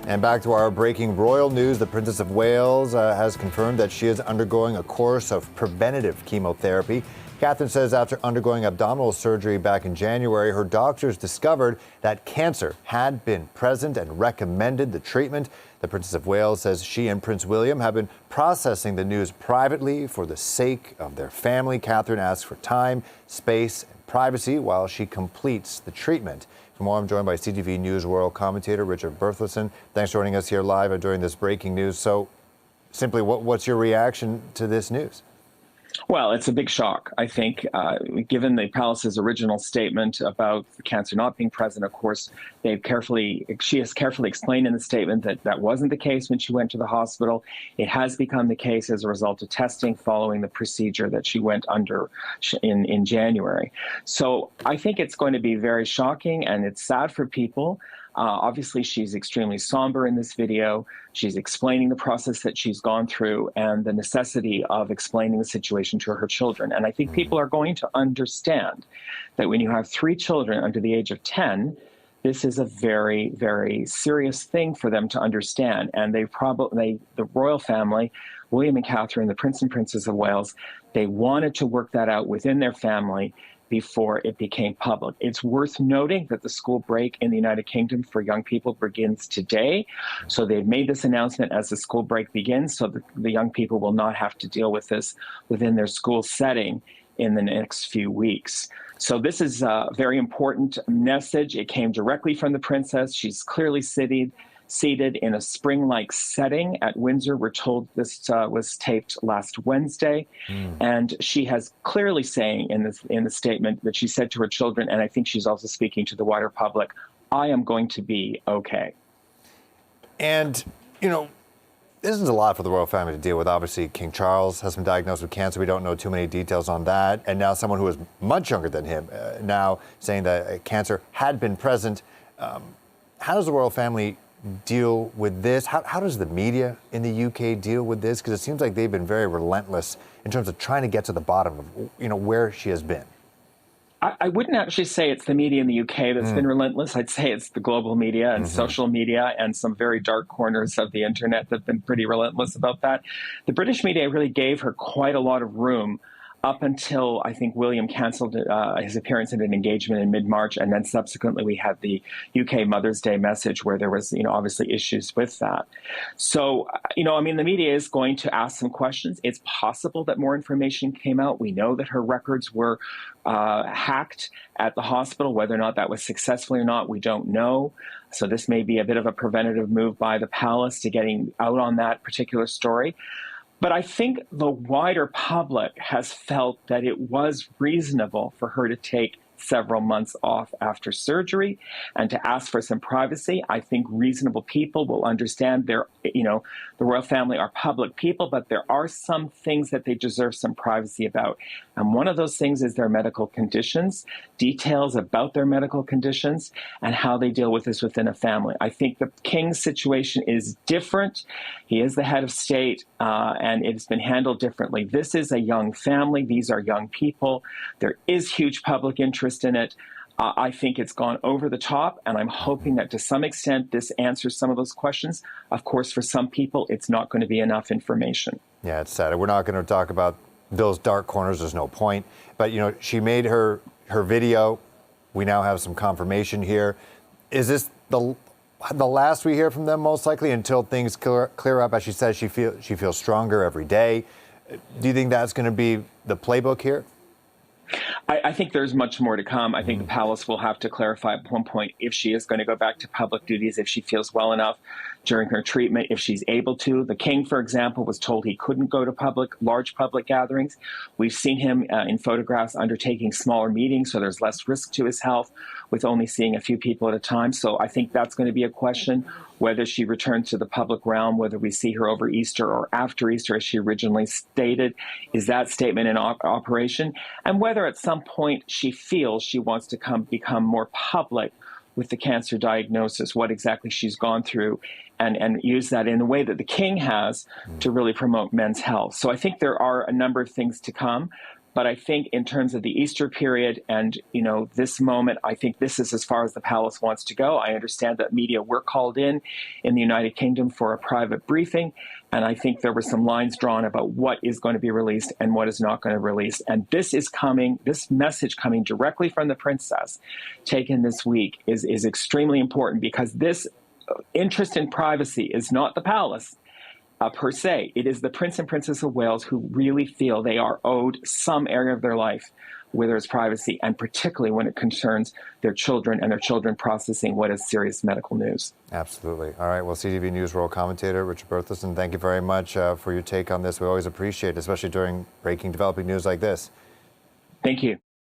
And back to our breaking royal news. The Princess of Wales has confirmed that she is undergoing a course of preventative chemotherapy. Catherine says after undergoing abdominal surgery back in January, her doctors discovered that cancer had been present and recommended the treatment. The Princess of Wales says she and Prince William have been processing the news privately for the sake of their family. Catherine asks for time, space, and privacy while she completes the treatment. For more, I'm joined by CTV News World commentator Richard Berthelsen. Thanks for joining us here live during this breaking news. So, simply, what's your reaction to this news? Well, it's a big shock, I think, given the palace's original statement about the cancer not being present. Of course, she has carefully explained in the statement that that wasn't the case when she went to the hospital. It has become the case as a result of testing following the procedure that she went under in January. So I think it's going to be very shocking, and it's sad for people. Obviously, she's extremely somber in this video. She's explaining the process that she's gone through and the necessity of explaining the situation to her children. And I think people are going to understand that when you have 3 children under the age of 10, this is a very, very serious thing for them to understand. And the royal family, William and Catherine, the Prince and Princess of Wales, they wanted to work that out within their family before it became public. It's worth noting that the school break in the United Kingdom for young people begins today. So they've made this announcement as the school break begins, so the young people will not have to deal with this within their school setting in the next few weeks. So this is a very important message. It came directly from the princess. She's clearly seated in a spring-like setting at Windsor. We're told this was taped last Wednesday. And she has clearly saying in the statement that she said to her children, and I think she's also speaking to the wider public, I am going to be okay. And, this is a lot for the royal family to deal with. Obviously, King Charles has been diagnosed with cancer. We don't know too many details on that. And now someone who is much younger than him now saying that cancer had been present. How does the royal family deal with this? How does the media in the UK deal with this? Because it seems like they've been very relentless in terms of trying to get to the bottom of, where she has been. I wouldn't actually say it's the media in the UK that's been relentless. I'd say it's the global media and social media and some very dark corners of the internet that have been pretty relentless about that. The British media really gave her quite a lot of room up until I think William canceled his appearance at an engagement in mid-March, and then subsequently we had the UK Mother's Day message where there was, obviously issues with that. So, the media is going to ask some questions. It's possible that more information came out. We know that her records were hacked at the hospital. Whether or not that was successfully or not, we don't know. So this may be a bit of a preventative move by the palace to getting out on that particular story. But I think the wider public has felt that it was reasonable for her to take several months off after surgery and to ask for some privacy. I think reasonable people will understand the royal family are public people, but there are some things that they deserve some privacy about. And one of those things is their medical conditions, details about their medical conditions, and how they deal with this within a family. I think the king's situation is different. He is the head of state, and it's been handled differently. This is a young family. These are young people. There is huge public interest in it. I think it's gone over the top, and I'm hoping that to some extent this answers some of those questions. Of course, for some people, it's not going to be enough information. Yeah, it's sad. We're not going to talk about those dark corners. There's no point. But, she made her video. We now have some confirmation here. Is this the last we hear from them, most likely, until things clear up? As she says, she feels stronger every day. Do you think that's going to be the playbook here? I think there's much more to come. I think the palace will have to clarify at one point if she is going to go back to public duties, if she feels well enough during her treatment, if she's able to. The king, for example, was told he couldn't go to large public gatherings. We've seen him in photographs undertaking smaller meetings, so there's less risk to his health with only seeing a few people at a time. So I think that's going to be a question, whether she returns to the public realm, whether we see her over Easter or after Easter, as she originally stated. Is that statement in operation? And whether at some point she feels she wants to become more public with the cancer diagnosis, what exactly she's gone through, and use that in the way that the king has to really promote men's health. So I think there are a number of things to come. But I think in terms of the Easter period and, this moment, I think this is as far as the palace wants to go. I understand that media were called in the United Kingdom for a private briefing. And I think there were some lines drawn about what is going to be released and what is not going to be released. And this message coming directly from the princess, taken this week, is extremely important, because this interest in privacy is not the palace. Per se, it is the Prince and Princess of Wales who really feel they are owed some area of their life where there's privacy, and particularly when it concerns their children and their children processing what is serious medical news. Absolutely. All right. Well, CTV News World Commentator Richard Berthelsen, thank you very much for your take on this. We always appreciate it, especially during breaking, developing news like this. Thank you.